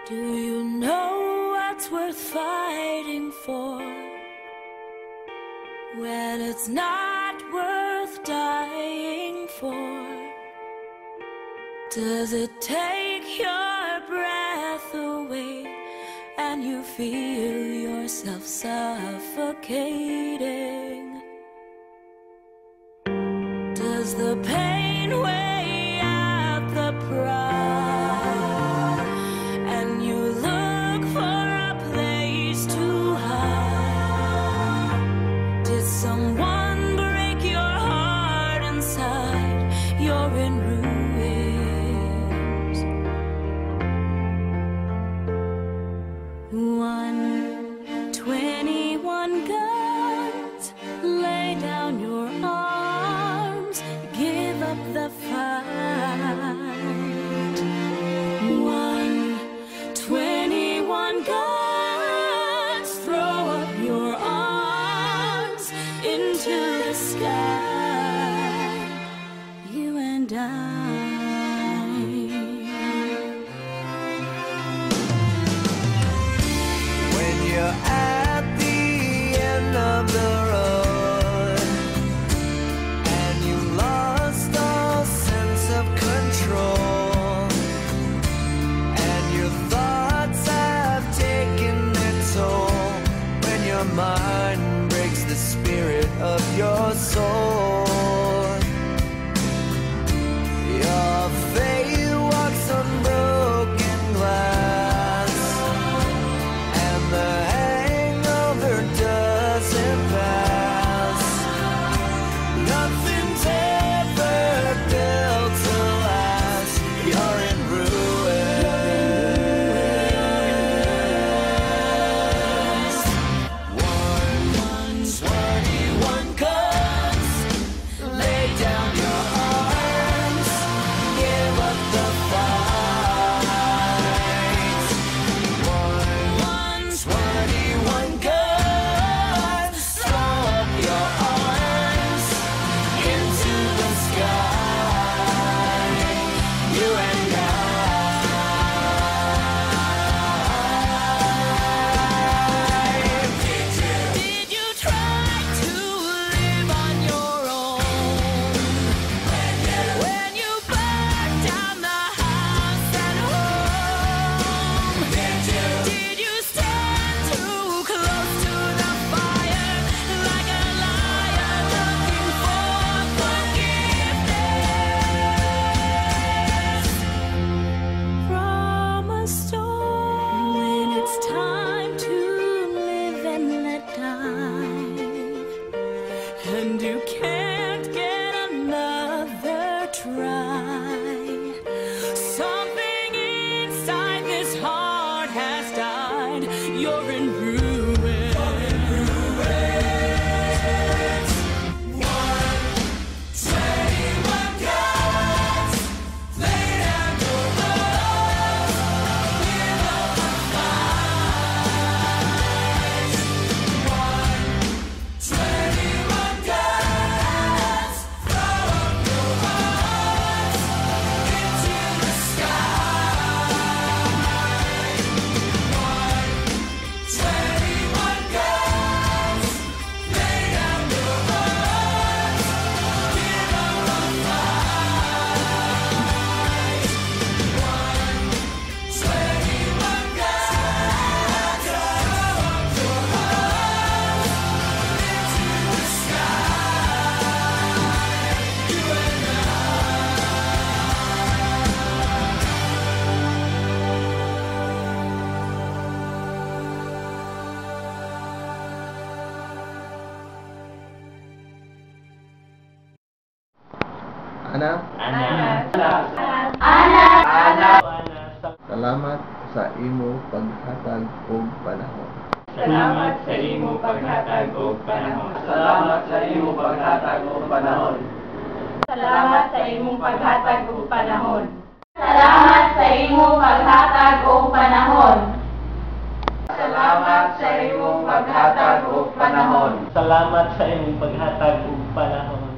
Do you know what's worth fighting for when it's not worth dying for? Does it take your breath away and you feel yourself suffocating? Does the pain weigh out the pride and you look for a place to hide? Did someone break your heart inside? You're in ruins. 121 guns, lay down your arms, give up the fight. 121 guns, throw up your arms into the sky. You and I. When you're at the end of the road and you lost all sense of control and your thoughts have taken their toll, when your mind breaks the spirit of your soul, your faith walks on broken glass and the hangover doesn't pass. Nothing's ever built to last. You're in ruins. 121 guns, lay down your arms, give up the fight. 121 guns, throw up your arms into the sky. You and I. Did you try to live on your own when you burned down the house at home? Did you stand too close to the fire like a liar looking for forgiveness from a storm? When it's time to live and let die, and you can't get another try, something inside this heart has died. You're in ruins. 121 guns, lay down your arms, give up the fight. 121 guns, throw up your arms into the sky. 121 guns, lay down your arms, give up the fight. 121 guns, throw up your arms into the sky. You and I. Anak, salamat sa imo paghatag og panahon. Salamat sa imo paghatag og panahon. Salamat sa imo paghatag og panahon. Salamat sa imong paghatag og panahon. Salamat sa imong paghatag og panahon. Salamat sa imong paghatag og panahon. Salamat sa imong paghatag og panahon.